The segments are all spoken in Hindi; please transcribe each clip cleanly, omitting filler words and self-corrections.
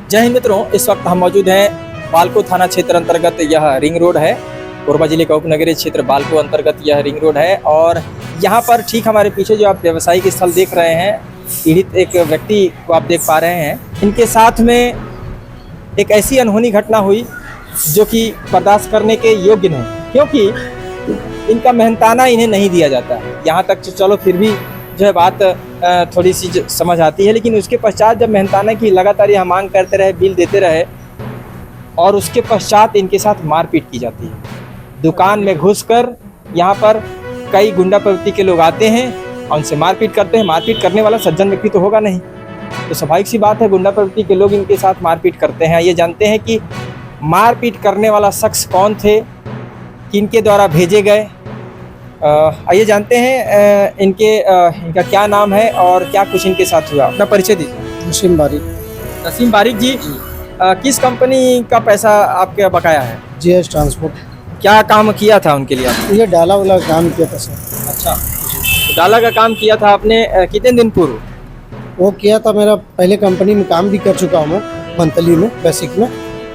जय हिंद मित्रों, इस वक्त हम मौजूद हैं बालको थाना क्षेत्र अंतर्गत। यह रिंग रोड है, कोरबा जिले का उपनगरीय क्षेत्र बालको अंतर्गत यह रिंग रोड है। और यहाँ पर ठीक हमारे पीछे जो आप व्यवसायिक स्थल देख रहे हैं, पीड़ित एक व्यक्ति को आप देख पा रहे हैं। इनके साथ में एक ऐसी अनहोनी घटना हुई जो कि बर्दाश्त करने के योग्य नहीं, क्योंकि इनका मेहनताना इन्हें नहीं दिया जाता। यहाँ तक चलो फिर भी जो है बात थोड़ी सी समझ आती है, लेकिन उसके पश्चात जब मेहनताना की लगातार यह मांग करते रहे, बिल देते रहे, और उसके पश्चात इनके साथ मारपीट की जाती है। दुकान में घुसकर यहाँ पर कई गुंडा प्रवृत्ति के लोग आते हैं और उनसे मारपीट करते हैं। मारपीट करने वाला सज्जन व्यक्ति तो होगा नहीं, तो स्वाभाविक सी बात है गुंडा प्रवृत्ति के लोग इनके साथ मारपीट करते हैं। ये जानते हैं कि मारपीट करने वाला शख्स कौन थे, किनके द्वारा भेजे गए। आइए जानते हैं इनका क्या नाम है और क्या कुछ इनके साथ हुआ। अपना परिचय दीजिए। नसीम बारिक। नसीम बारिक जी, किस कंपनी का पैसा आपके बकाया है? GS transport. क्या काम किया था उनके लिए आपने? ये डाला वाला काम किया था सर। अच्छा, तो डाला का काम किया था आपने कितने दिन पूर्व? वो किया था, मेरा पहले कंपनी में काम भी कर चुका हूँ मैं, मंथली में, बेसिक में।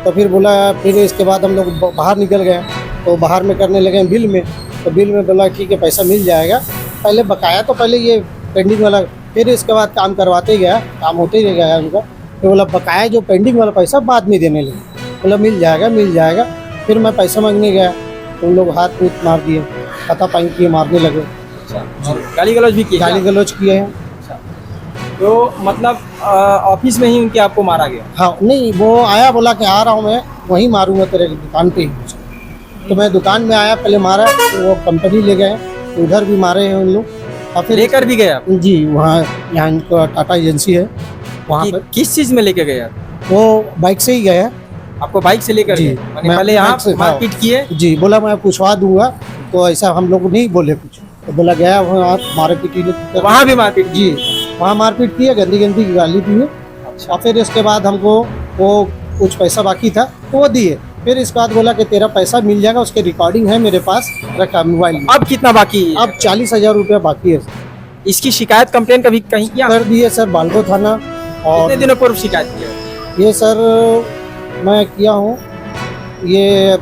तो फिर बोला, फिर इसके बाद हम लोग बाहर निकल गए, तो बाहर में करने लगे बिल में। तो बिल में बोला ठीक है पैसा मिल जाएगा, पहले बकाया तो पहले ये पेंडिंग वाला, फिर इसके बाद काम करवाते गया, काम होते ही गया उनका। तो बोला बकाया जो पेंडिंग वाला पैसा बाद में देने लगे, बोला मिल जाएगा मिल जाएगा। फिर मैं पैसा मांगने गया तो उन लोग हाथ पीट मार दिए, पता पाई किए, मारने लगे। गाली गलौज भी की? गाली गलौज किए हैं। तो मतलब ऑफिस में ही उनके आपको मारा गया? हाँ, नहीं, वो आया, बोला कि आ रहा हूँ मैं, वहीं मारूंगा तेरे दुकान पे ही। तो मैं दुकान में आया, पहले मारा, तो वो कंपनी ले गए, तो उधर भी मारे हैं उन लोग। और फिर लेकर भी गया? जी, वहाँ यहाँ इनका टाटा एजेंसी है, वहाँ पर। किस चीज़ में लेके गया? वो बाइक से ही गया। आपको बाइक से लेकर? जी, मैं पहले यहाँ मारपीट किए? जी, बोला मैं पूछवा दूंगा, तो ऐसा हम लोग नहीं बोले कुछ। तो बोला गया वहाँ मारपीट, वहाँ भी मारपीट? जी, वहाँ मारपीट किया, गंदी गंदी गाली दी है। अच्छा। और फिर इसके बाद हमको वो कुछ पैसा बाकी था तो वो दिए। फिर इसके बाद बोला कि तेरा पैसा मिल जाएगा, उसके रिकॉर्डिंग है मेरे पास, रखा मोबाइल में। अब कितना बाकी है? अब 40,000 रुपया बाकी है। इसकी शिकायत कंप्लेन कभी कहीं किया? कर दिए सर, बालको थाना। और कितने दिनों पूर्व शिकायत किया? ये सर मैं किया हूँ, ये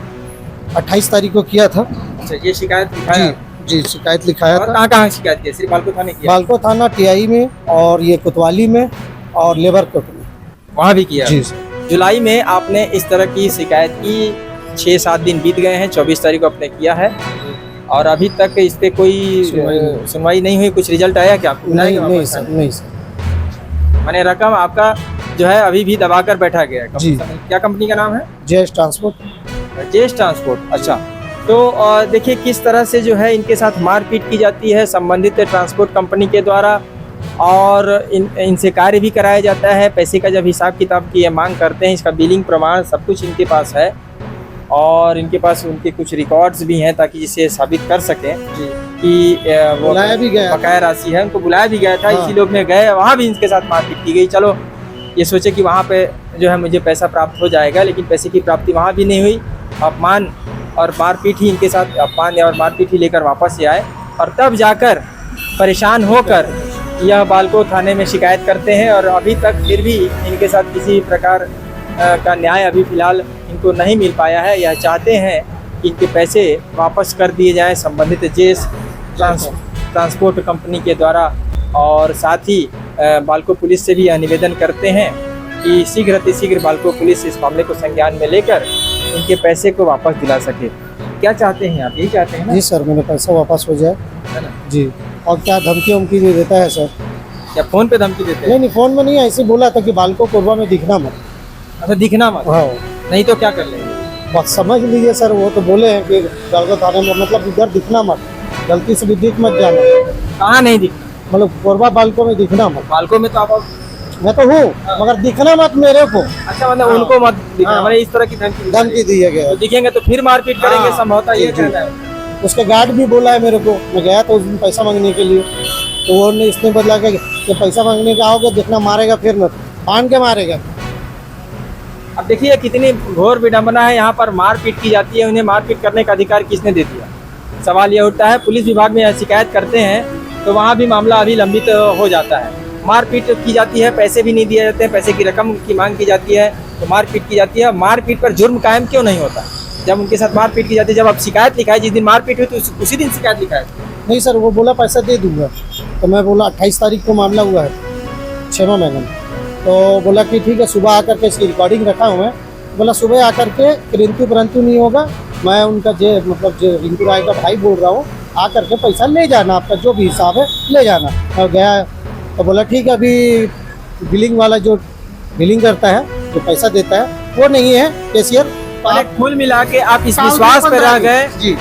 28 तारीख को किया था। अच्छा, ये शिकायत लिखाया? जी, शिकायत लिखाया था। कहाँ शिकायत की? सिर्फ बालको थाने की? बालको थाना, टीआई में, और ये कोतवाली में, और लेबर कोर्ट में, वहाँ भी किया? जी सर। जुलाई में आपने इस तरह की शिकायत की, 6-7 दिन बीत गए हैं, 24 तारीख को आपने किया है, और अभी तक इस पे कोई सुनवाई नहीं हुई। कुछ रिजल्ट आया क्या आपको? नहीं सर, नहीं सर। माने रकम आपका जो है अभी भी दबा कर बैठा गया है? जी। क्या कंपनी का नाम है? GS transport. GS transport. अच्छा, तो देखिए किस तरह से जो है इनके साथ मारपीट की जाती है संबंधित ट्रांसपोर्ट कंपनी के द्वारा, और इनसे कार्य भी कराया जाता है। पैसे का जब हिसाब किताब की ये मांग करते हैं, इसका बिलिंग प्रमाण सब कुछ इनके पास है, और इनके पास उनके कुछ रिकॉर्ड्स भी हैं, ताकि जिसे साबित कर सकें कि वो बुलाया भी गया, बकाया राशि है। उनको बुलाया भी गया था। हाँ। इसी लोग में गए, वहाँ भी इनके साथ मारपीट की गई। चलो ये सोचे कि वहाँ पे जो है मुझे पैसा प्राप्त हो जाएगा, लेकिन पैसे की प्राप्ति वहाँ भी नहीं हुई। अपमान और मारपीट ही इनके साथ, अपमान और मारपीट ही लेकर वापस से आए, और तब जाकर परेशान होकर यह बालको थाने में शिकायत करते हैं। और अभी तक फिर भी इनके साथ किसी प्रकार का न्याय अभी फ़िलहाल इनको नहीं मिल पाया है। यह चाहते हैं कि इनके पैसे वापस कर दिए जाएं संबंधित जीएस ट्रांसपोर्ट कंपनी के द्वारा, और साथ ही बालको पुलिस से भी यह निवेदन करते हैं कि शीघ्र अतिशीघ्र बालको पुलिस इस मामले को संज्ञान में लेकर इनके पैसे को वापस दिला सके। क्या चाहते हैं आप? यही चाहते हैं ना? जी सर, मेरा पैसा वापस हो जाए, है ना? जी। और क्या धमकी वमकी भी देता है सर? क्या फ़ोन पे धमकी देते हैं? नहीं, फ़ोन में नहीं, ऐसे बोला था कि बालको कोरबा में दिखना मत। अच्छा, दिखना मत? हाँ, नहीं तो क्या कर लेंगे? बस समझ लीजिए सर, वो तो बोले हैं कि बालको थाने में, मतलब इधर दिखना मत, गलती से भी दिख मत जाना। कहाँ नहीं दिखना? मतलब कोरबा बालको में दिखना मत। बालको में तो आप मैं तो हूँ, मगर दिखना मत मेरे को। अच्छा, मतलब उनको मत दिखना? हाँ। मतलब इस तरह की धमकी धमकी दिया गया तो है। दिखेंगे तो फिर मारपीट करेंगे, हाँ, संभवतः ये जी, कहना है। उसके गार्ड भी बोला है मेरे को, मैं गया था उस दिन पैसा मांगने के लिए, तो वो इसने बदला कि पैसा मांगने का आओगे देखना मारेगा, फिर न पान के मारेगा। अब देखिए कितनी घोर विडंबना है, यहाँ पर मारपीट की जाती है। उन्हें मारपीट करने का अधिकार किसने दे दिया? सवाल यह उठता है। पुलिस विभाग में यह शिकायत करते हैं तो वहाँ भी मामला अभी लंबित हो जाता है। मारपीट की जाती है, पैसे भी नहीं दिए जाते हैं, पैसे की रकम की मांग की जाती है तो मारपीट की जाती है। मारपीट पर जुर्म कायम क्यों नहीं होता? जब उनके साथ मारपीट की जाती है, जब आप शिकायत लिखाए, जिस दिन मारपीट हुई तो उसी दिन शिकायत लिखाए। नहीं सर, वो बोला पैसा दे दूंगा, तो मैं बोला 28 तारीख को मामला हुआ है 6वां महीने में, तो बोला कि ठीक है सुबह आकर के इसकी रिकॉर्डिंग रखा हूँ मैं। बोला सुबह आकर के किंतु परंतु नहीं होगा, मैं उनका जो रिंकू राय का भाई बोल रहा हूँ, आकर के पैसा ले जाना, आपका जो भी हिसाब है ले जाना। और गया तो बोला ठीक है, अभी बिलिंग वाला जो बिलिंग करता है, जो पैसा देता है वो नहीं है कैशियर। कुल मिला के आप इस विश्वास पे रह गए जी,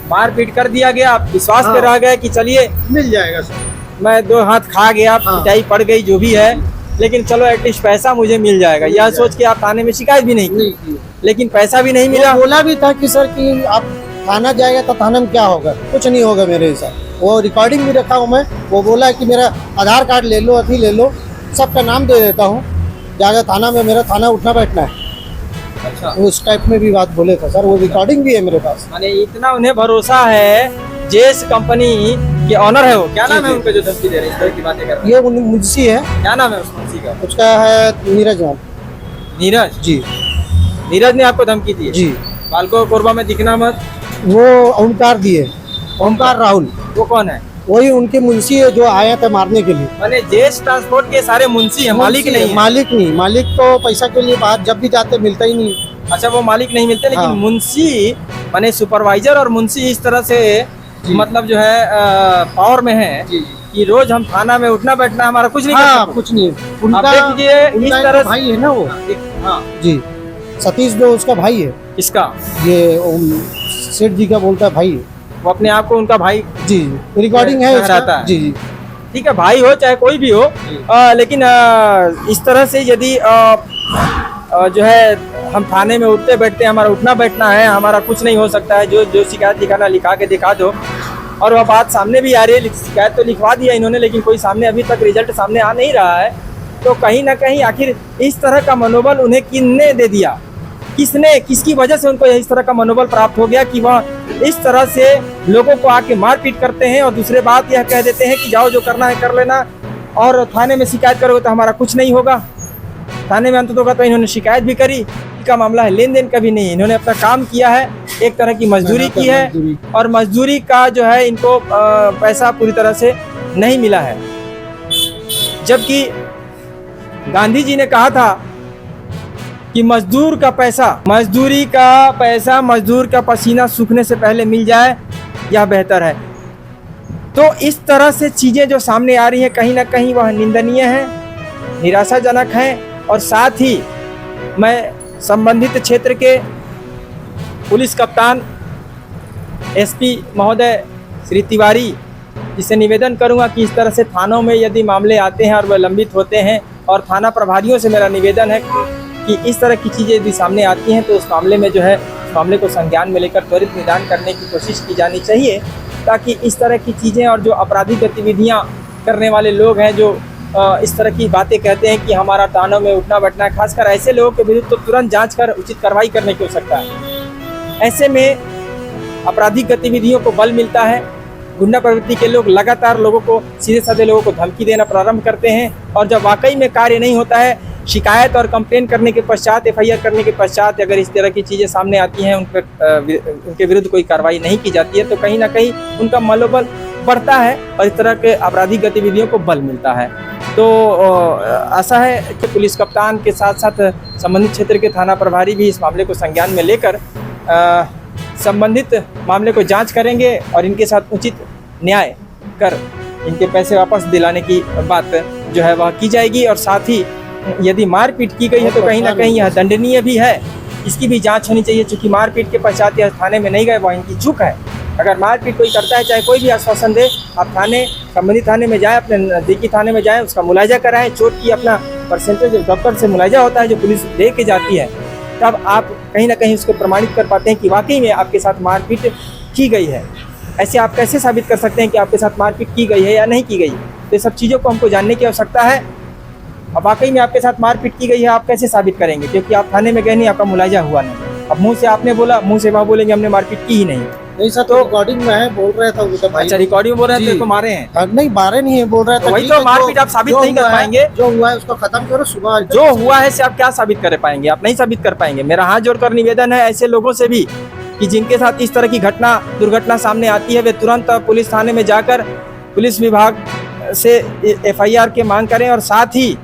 मारपीट कर दिया गया, आप विश्वास पे रह गए कि चलिए मिल जाएगा सर, मैं 2 हाथ खा गया, पिटाई पड़ गई जो भी है, लेकिन चलो एटलीस्ट पैसा मुझे मिल जाएगा, यह सोच के आप थाने में शिकायत भी नहीं की, लेकिन पैसा भी नहीं मिला। बोला भी था कि सर कि आप थाना जाएगा तो थाना में क्या होगा, कुछ नहीं होगा मेरे हिसाब। वो रिकॉर्डिंग भी रखा हूँ मैं, वो बोला कि मेरा आधार कार्ड ले लो, अभी ले लो, सबका नाम दे देता हूँ, जाकर थाना में, मेरा थाना उठना बैठना है। अच्छा, उस टाइप में भी बात बोले थे सर, वो रिकॉर्डिंग भी है मेरे पास। माने इतना उन्हें भरोसा है, जेस कंपनी के ऑनर है वो, क्या नाम है उनका जो धमकी दे रहे हैं, इस तरह की बातें कर रहे हैं? ये मुंशी है, क्या नाम है उस मुंशी का? उसका है नीरज नाम। नीरज जी, नीरज ने आपको धमकी दी है? जी, बालको कोरबा में दिखना मत। वो ओमकार दिए, ओमकार राहुल, वो कौन है? वही उनके मुंशी है जो आए थे मारने के लिए। माने जेस ट्रांसपोर्ट के सारे मुंशी हैं, मालिक नहीं है? मालिक नहीं, मालिक तो पैसा के लिए बाहर जब भी जाते मिलता ही नहीं। अच्छा, वो मालिक नहीं मिलते, लेकिन हाँ। मुंशी माने सुपरवाइजर और मुंशी इस तरह से मतलब जो है पावर में है कि रोज हम थाना में उठना बैठना, हमारा कुछ नहीं कर हाँ, सकते। कुछ नहीं। आप उनका देख लीजिए इस उनका तरह एक भाई है ना वो, हाँ, जी, सतीश जो उसका भाई है, इसका ये सेठ जी का बोलता है भाई है। वो अपने आप को उनका भाई जी, रिकॉर्डिंग है ठहराता उसका। है। जी जी, ठीक है, भाई हो चाहे कोई भी हो, लेकिन इस तरह से यदि जो है हम थाने में उठते बैठते हैं, हमारा उठना बैठना है, हमारा कुछ नहीं हो सकता है, जो शिकायत लिखाना लिखा के दिखा दो, और वह बात सामने भी आ रही है, शिकायत तो लिखवा दिया इन्होंने, लेकिन कोई सामने अभी तक रिजल्ट सामने आ नहीं रहा है, तो कहीं ना कहीं आखिर इस तरह का मनोबल उन्हें किसने दे दिया? किसकी वजह से उनको इस तरह का मनोबल प्राप्त हो गया कि वह इस तरह से लोगों को आके मारपीट करते हैं और दूसरे बात यह कह देते हैं कि जाओ जो करना है कर लेना, और थाने में शिकायत करोगे तो हमारा कुछ नहीं होगा। थाने में अंत होगा तो इन्होंने शिकायत भी करी का मामला है, लेन देन कभी नहीं, इन्होंने अपना काम किया है, एक तरह की मजदूरी की है, और मजदूरी का जो है इनको पैसा पूरी तरह से नहीं मिला है। जबकि गांधी जी ने कहा था कि मजदूर का पैसा, मजदूर का पसीना सूखने से पहले मिल जाए, यह बेहतर है। तो इस तरह से चीजें जो सामने आ रही हैं, कहीं ना कहीं वह निंदनीय है, निराशाजनक है, और साथ ही मैं संबंधित क्षेत्र के पुलिस कप्तान एसपी महोदय श्री तिवारी जिससे निवेदन करूंगा कि इस तरह से थानों में यदि मामले आते हैं और वह लंबित होते हैं, और थाना प्रभारियों से मेरा निवेदन है कि इस तरह की चीज़ें यदि सामने आती हैं तो उस मामले में जो है उस मामले को संज्ञान में लेकर त्वरित निदान करने की कोशिश की जानी चाहिए, ताकि इस तरह की चीज़ें और जो आपराधिक गतिविधियां करने वाले लोग हैं, जो इस तरह की बातें कहते हैं कि हमारा थानों में उठना बैठना है, खासकर ऐसे लोगों के विरुद्ध तो तुरंत जांच कर उचित कार्रवाई करने की आवश्यकता है। ऐसे में आपराधिक गतिविधियों को बल मिलता है, गुंडा प्रवृत्ति के लोग लगातार लोगों को, सीधे साधे लोगों को धमकी देना प्रारंभ करते हैं, और जब वाकई में कार्य नहीं होता है, शिकायत और कंप्लेन करने के पश्चात, एफआईआर करने के पश्चात अगर इस तरह की चीज़ें सामने आती हैं, उनके विरुद्ध कोई कार्रवाई नहीं की जाती है, तो कहीं ना कहीं उनका मनोबल बढ़ता है और इस तरह के आपराधिक गतिविधियों को बल मिलता है। तो आशा है कि पुलिस कप्तान के साथ साथ संबंधित क्षेत्र के थाना प्रभारी भी इस मामले को संज्ञान में लेकर संबंधित मामले को जांच करेंगे और इनके साथ उचित न्याय कर इनके पैसे वापस दिलाने की बात जो है वह की जाएगी। और साथ ही यदि मारपीट की गई है तो कहीं ना कहीं यह दंडनीय भी है, इसकी भी जांच होनी चाहिए, क्योंकि मारपीट के पश्चात यह थाने में नहीं गए, वह इनकी चूक है। अगर मारपीट कोई करता है, चाहे कोई भी आश्वासन दे, आप थाने, संबंधित थाने में जाएं, अपने नज़दीकी थाने में जाएं, उसका मुलायजा कराएं, चोट की अपना परसेंटेज डॉक्टर से मुलायजा होता है जो पुलिस दे के जाती है, तब आप कहीं ना कहीं उसको प्रमाणित कर पाते हैं कि वाकई में आपके साथ मारपीट की गई है। ऐसे आप कैसे साबित कर सकते हैं कि आपके साथ मारपीट की गई है या नहीं की गई? तो ये सब चीज़ों को हमको जानने की आवश्यकता है। अब वाकई में आपके साथ मारपीट की गई है, आप कैसे साबित करेंगे? क्योंकि आप थाने में गए नहीं, आपका मुलायजा हुआ नहीं। अब मुँह से आपने बोला, मुँह से वहाँ बोलेंगे हमने मारपीट की ही नहीं। नहीं सर, तो रिकॉर्डिंग में है, बोल रहे था उनका भाई। अच्छा, रिकॉर्डिंग बोल रहे हैं जी। तेरे को मारे हैं? नहीं मारे नहीं है, बोल रहा था वही ठीक तो है, मारपीट आप साबित नहीं कर पाएंगे। जो हुआ है उसको खत्म करो, सुबह जो हुआ है से आप क्या साबित कर पाएंगे? आप नहीं साबित कर पाएंगे। मेरा हाथ जोड़कर निवेदन है ऐसे लोगों से भी कि जिनके साथ इस तरह की दुर्घटना सामने आती है, वे तुरंत पुलिस थाने में जाकर पुलिस विभाग से FIR की मांग करें और साथ ही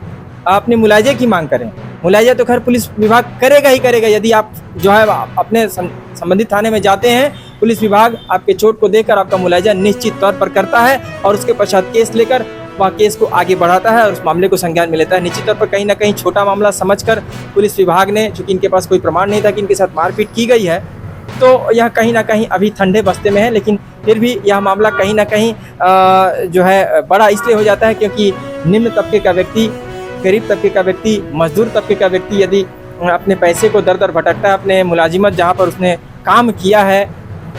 अपने मुलाजे की मांग करें। मुलाजा तो खैर पुलिस विभाग करेगा ही करेगा। यदि आप जो है अपने संबंधित थाने में जाते हैं, पुलिस विभाग आपके चोट को देखकर आपका मुलाजा निश्चित तौर पर करता है और उसके पश्चात केस लेकर वह केस को आगे बढ़ाता है और उस मामले को संज्ञान में लेता है। निश्चित तौर पर कहीं ना कहीं छोटा मामला समझकर पुलिस विभाग ने, चूंकि इनके पास कोई प्रमाण नहीं था कि इनके साथ मारपीट की गई है, तो यह कहीं ना कहीं अभी ठंडे बस्ते में है। लेकिन फिर भी यह मामला कहीं ना कहीं जो है बड़ा इसलिए हो जाता है क्योंकि निम्न तबके का व्यक्ति, गरीब तबके का व्यक्ति, मजदूर तबके का व्यक्ति यदि अपने पैसे को दर दर भटकता है, अपने मुलाजिमत जहाँ पर उसने काम किया है,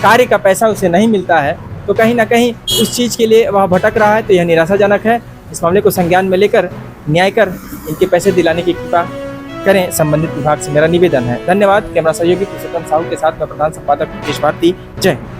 कार्य का पैसा उसे नहीं मिलता है, तो कहीं ना कहीं उस चीज़ के लिए वह भटक रहा है। तो यह निराशाजनक है। इस मामले को संज्ञान में लेकर न्याय कर इनके पैसे दिलाने की कृपा करें, संबंधित विभाग से मेरा निवेदन है। धन्यवाद। कैमरा सहयोगी पुरुषोत्तम साहू के साथ मैं प्रधान संपादक मुकेश भारती। जय हिंद।